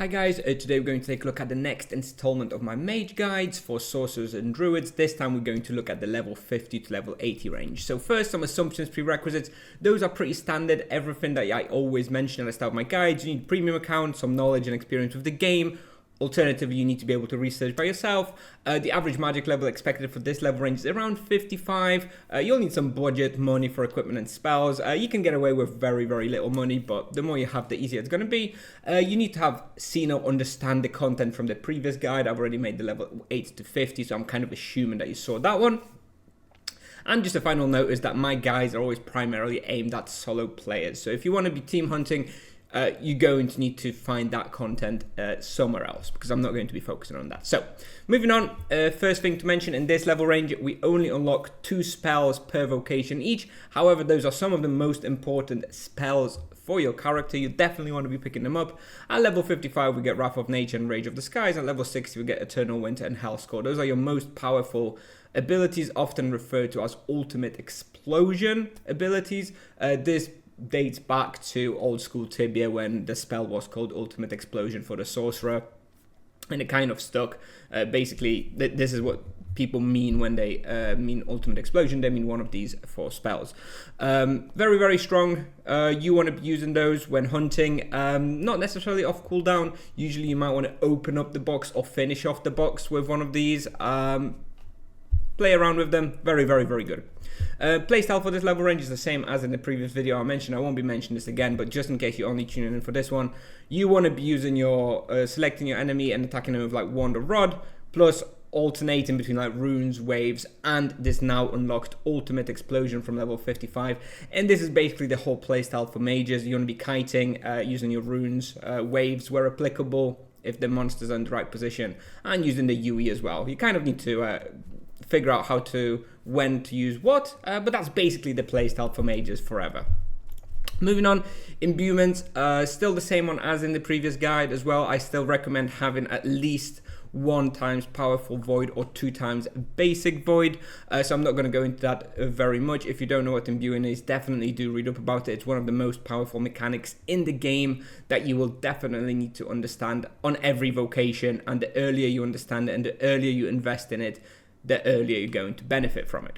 Hi guys, today we're going to take a look at the next installment of my Mage guides for Sorcerers and Druids. This time we're going to look at the level 50 to level 80 range. So first, some assumptions, prerequisites. Those are pretty standard, everything that I always mention at the start of my guides. You need a premium account, some knowledge and experience with the game. Alternatively, you need to be able to research by yourself. The average magic level expected for this level range is around 55. You'll need some budget money for equipment and spells. You can get away with very, very little money, but the more you have, the easier it's going to be. You need to have seen or understand the content from the previous guide. I've already made the level 8 to 50, so I'm kind of assuming that you saw that one. And just a final note is that my guides are always primarily aimed at solo players. So if you want to be team hunting, you're going to need to find that content somewhere else, because I'm not going to be focusing on that. So moving on, first thing to mention, in this level range we only unlock 2 spells per vocation each. However, those are some of the most important spells for your character. You definitely want to be picking them up. At level 55 we get Wrath of Nature and Rage of the Skies. At level 60 we get Eternal Winter and Hellscore. Those are your most powerful abilities, often referred to as ultimate explosion abilities. This dates back to old school Tibia, when the spell was called Ultimate Explosion for the Sorcerer, and it kind of stuck. Basically, this is what people mean when they mean Ultimate Explosion. They mean one of these 4 spells. Very, very strong. You want to be using those when hunting, not necessarily off cooldown. Usually you might want to open up the box or finish off the box with one of these. Play around with them. Very, very, very good. Playstyle for this level range is the same as in the previous video I mentioned. I won't be mentioning this again, but just in case you're only tuning in for this one, you want to be using your selecting your enemy and attacking them with like Wand or Rod, plus alternating between like runes, waves, and this now unlocked Ultimate Explosion from level 55. And this is basically the whole playstyle for mages. You want to be kiting, using your runes, waves where applicable if the monster's in the right position, and using the UE as well. You kind of need to figure out when to use what, but that's basically the playstyle for mages forever. Moving on, imbuements, still the same one as in the previous guide as well. I still recommend having at least 1 times powerful void or 2 times basic void, so I'm not going to go into that very much. If you don't know what imbuing is, definitely do read up about it. It's one of the most powerful mechanics in the game that you will definitely need to understand on every vocation, and the earlier you understand it and the earlier you invest in it, the earlier you're going to benefit from it.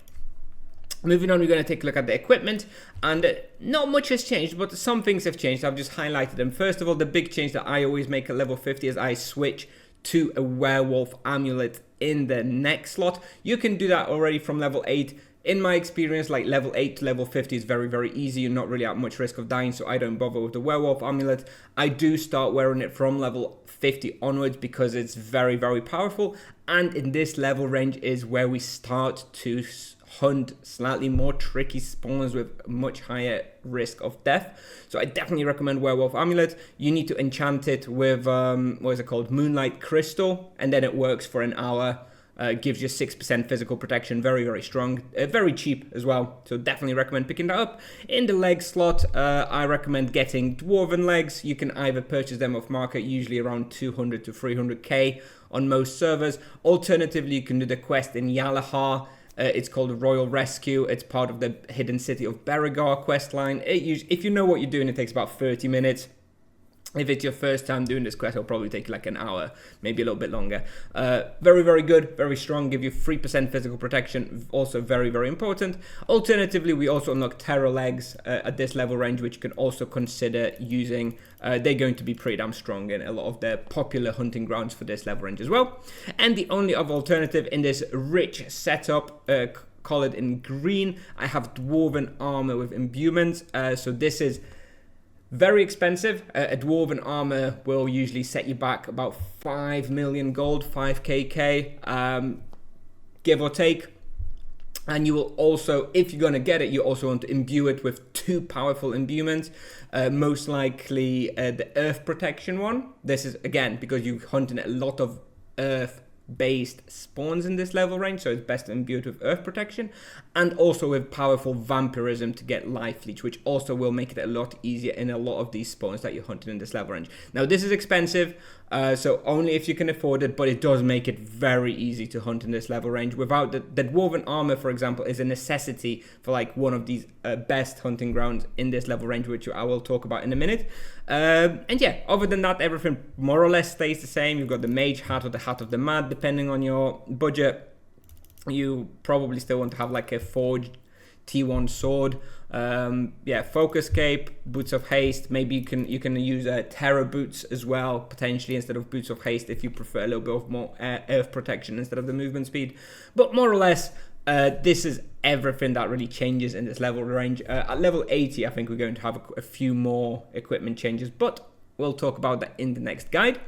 Moving on, we're going to take a look at the equipment, and not much has changed, but some things have changed. I've just highlighted them. First of all, the big change that I always make at level 50 is I switch to a werewolf amulet in the next slot. You can do that already from level 8. In my experience, like level 8 to level 50 is very, very easy. You're not really at much risk of dying, so I don't bother with the werewolf amulet. I do start wearing it from level 50 onwards because it's very, very powerful. And in this level range is where we start to hunt slightly more tricky spawns with much higher risk of death. So I definitely recommend werewolf amulet. You need to enchant it with what is it called, moonlight crystal, and then it works for an hour. Gives you 6% physical protection, very, very strong, very cheap as well, so definitely recommend picking that up. In the leg slot, I recommend getting dwarven legs. You can either purchase them off market, usually around 200 to 300k on most servers. Alternatively, you can do the quest in Yalahar. It's called Royal Rescue. It's part of the Hidden City of Beregar quest line. If you know what you're doing, it takes about 30 minutes. If it's your first time doing this quest, it'll probably take like an hour, maybe a little bit longer. Very, very good, very strong, give you 3% physical protection, also very, very important. Alternatively, we also unlock terror legs at this level range, which you can also consider using. They're going to be pretty damn strong in a lot of the popular hunting grounds for this level range as well. And the only other alternative in this rich setup, colored in green, I have dwarven armor with imbuements. So this is very expensive. A dwarven armor will usually set you back about 5 million gold, 5kk, give or take. And you will also, if you're going to get it, you also want to imbue it with 2 powerful imbuements. Most likely the earth protection one. This is, again, because you're hunting a lot of earth-based spawns in this level range, so it's best to imbue it with earth protection, and also with powerful vampirism to get life leech, which also will make it a lot easier in a lot of these spawns that you're hunting in this level range. Now this is expensive, so only if you can afford it, but it does make it very easy to hunt in this level range. Without the dwarven armor, for example, is a necessity for like one of these best hunting grounds in this level range, which I will talk about in a minute. And yeah, other than that, everything more or less stays the same. You've got the Mage hat or the Hat of the Mad, depending on your budget. You probably still want to have like a forged T1 sword. Yeah, focus cape, boots of haste. Maybe you can use terror boots as well, potentially, instead of boots of haste, if you prefer a little bit of more earth protection instead of the movement speed. But more or less, this is everything that really changes in this level range. At level 80, I think we're going to have a few more equipment changes, but we'll talk about that in the next guide.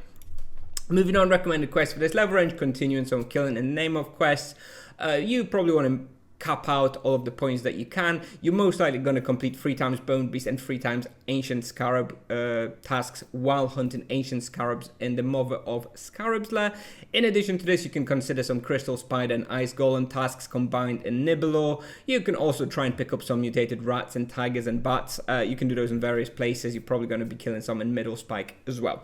Moving on, recommended quests for this level range, continuing some killing in the name of quests. You probably want to cap out all of the points that you can. You're most likely going to complete 3 times Bone Beast and 3 times Ancient Scarab tasks while hunting Ancient Scarabs in the Mother of Scarabs lair. In addition to this, you can consider some Crystal Spider and Ice Golem tasks combined in Nibelore. You can also try and pick up some mutated rats and tigers and bats. You can do those in various places. You're probably going to be killing some in Middle Spike as well.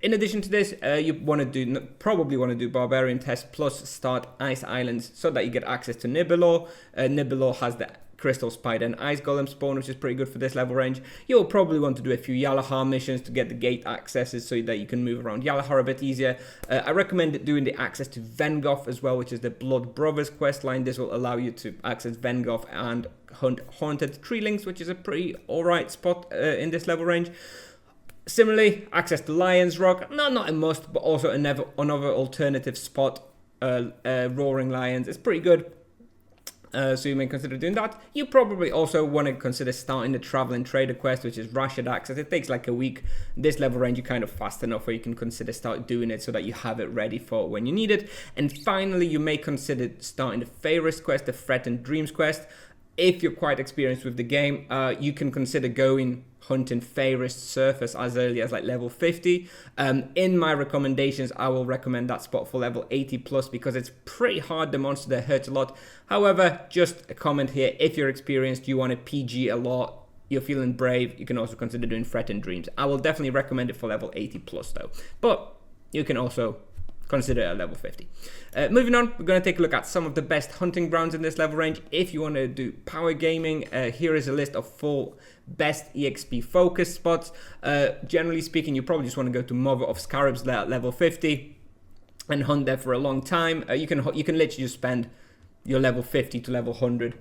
In addition to this, you probably want to do Barbarian Test plus start Ice Islands so that you get access to Nibelore. Nibelore has the Crystal Spider and Ice Golem spawn, which is pretty good for this level range. You'll probably want to do a few Yalahar missions to get the gate accesses so that you can move around Yalahar a bit easier. I recommend doing the access to Vengoth as well, which is the Blood Brothers quest line. This will allow you to access Vengoth and hunt Haunted Treelings, which is a pretty alright spot in this level range. Similarly, access to Lion's Rock, not a must, but also another alternative spot. Roaring Lions is pretty good, so you may consider doing that. You probably also want to consider starting the Traveling Trader quest, which is Rashad access. It takes like a week. This level range, you're kind of fast enough where you can consider start doing it so that you have it ready for when you need it. And finally, you may consider starting the Fairest quest, the Threatened Dreams quest. If you're quite experienced with the game, you can consider going hunting Fairest Surface as early as like level 50. In my recommendations, I will recommend that spot for level 80 plus because it's pretty hard. The monster there hurts a lot. However, just a comment here, if you're experienced, you want to PG a lot, you're feeling brave, you can also consider doing Threatened Dreams. I will definitely recommend it for level 80 plus though, but you can also consider it at level 50. Moving on, we're going to take a look at some of the best hunting grounds in this level range. If you want to do power gaming, here is a list of 4 best EXP focus spots. Generally speaking, you probably just want to go to Mother of Scarabs lair at level 50 and hunt there for a long time. You can literally just spend your level 50 to level 100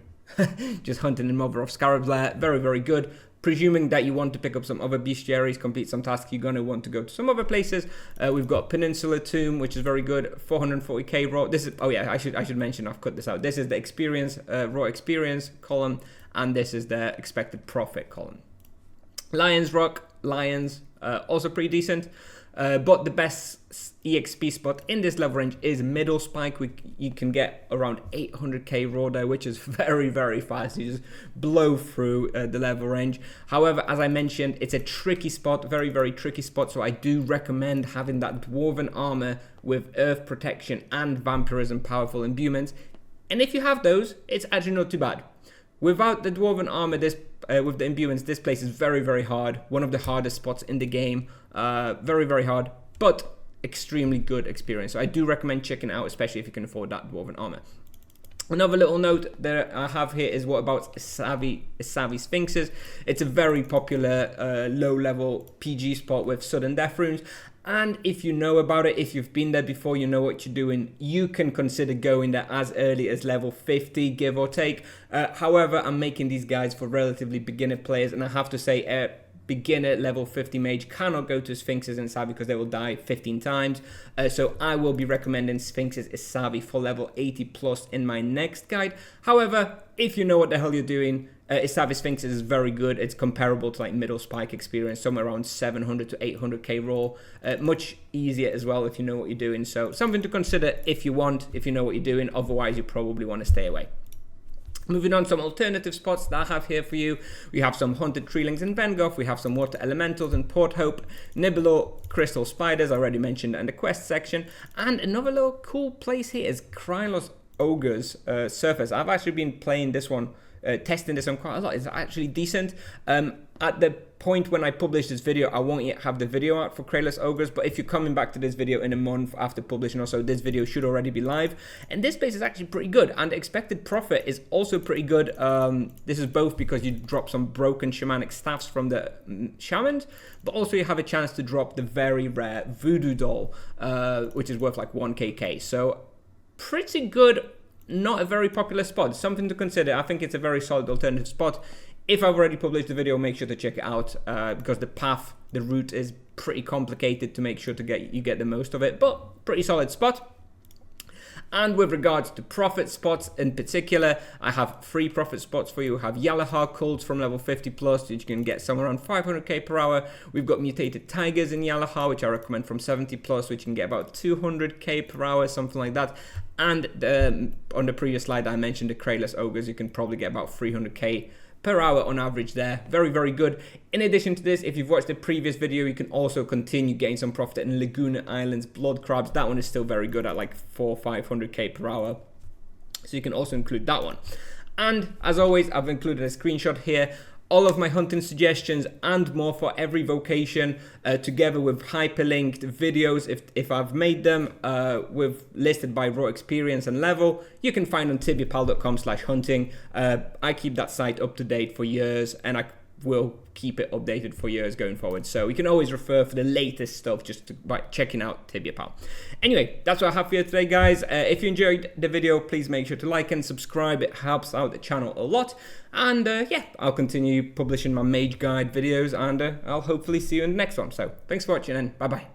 just hunting in Mother of Scarabs lair. Very, very good. Presuming that you want to pick up some other bestiaries, complete some tasks, you're going to want to go to some other places. We've got Peninsula Tomb, which is very good, 440k raw. This is, oh yeah, I should mention, I've cut this out. This is the experience, raw experience column, and this is the expected profit column. Lion's Rock, Lions, also pretty decent. But the best EXP spot in this level range is Middle Spike. You can get around 800k raw there, which is very, very fast. You just blow through the level range. However, as I mentioned, it's a tricky spot, very, very tricky spot. So I do recommend having that Dwarven armor with earth protection and vampirism powerful imbuements. And if you have those, it's actually not too bad. Without the Dwarven armor, with the imbuements, this place is very, very hard. One of the hardest spots in the game. Very, very hard, but extremely good experience. So I do recommend checking it out, especially if you can afford that Dwarven armor. Another little note that I have here is what about Savvy Sphinxes. It's a very popular low-level PG spot with sudden death runes. And if you know about it, if you've been there before, you know what you're doing, you can consider going there as early as level 50, give or take. However, I'm making these guides for relatively beginner players, and I have to say, beginner level 50 mage cannot go to Sphinxes and Savvy because they will die 15 times. So I will be recommending Sphinxes is Savvy for level 80 plus in my next guide. However, if you know what the hell you're doing, Savvy Sphinxes is very good. It's comparable to like Middle Spike experience, somewhere around 700 to 800k raw. Much easier as well if you know what you're doing. So something to consider if you know what you're doing. Otherwise, you probably want to stay away. Moving on, some alternative spots that I have here for you. We have some Haunted Treelings in Vengoth. We have some Water Elementals in Port Hope. Nibelore Crystal Spiders, I already mentioned in the quest section. And another little cool place here is Krylos Ogre's Surface. I've actually been playing this one, testing this on quite a lot. It's actually decent. At the point when I publish this video, I won't yet have the video out for Krayless Ogres, but if you're coming back to this video in a month after publishing or so, this video should already be live. And this base is actually pretty good, and expected profit is also pretty good. This is both because you drop some broken shamanic staffs from the shamans, but also you have a chance to drop the very rare voodoo doll, which is worth like 1kk. So pretty good, not a very popular spot, something to consider. I think it's a very solid alternative spot. If I've already published the video, make sure to check it out, because the path, the route is pretty complicated to make sure to you get the most of it, but pretty solid spot. And with regards to profit spots in particular, I have 3 profit spots for you. We have Yalahar cults from level 50 plus, which you can get somewhere around 500k per hour. We've got mutated tigers in Yalahar, which I recommend from 70 plus, which you can get about 200k per hour, something like that. And on the previous slide, I mentioned the Krayless Ogres. You can probably get about 300k per hour on average there. Very, very good. In addition to this, if you've watched the previous video, you can also continue getting some profit in Laguna Islands Blood Crabs. That one is still very good at like 400-500k per hour. So you can also include that one. And as always, I've included a screenshot here. All of my hunting suggestions and more for every vocation, together with hyperlinked videos if I've made them, with listed by raw experience and level, you can find on tibiapal.com/hunting. I keep that site up to date for years, and I will keep it updated for years going forward. So you can always refer for the latest stuff by checking out Tibia Pal. Anyway, that's what I have for you today, guys. If you enjoyed the video, please make sure to like and subscribe. It helps out the channel a lot. And yeah, I'll continue publishing my Mage Guide videos, and I'll hopefully see you in the next one. So thanks for watching, and bye-bye.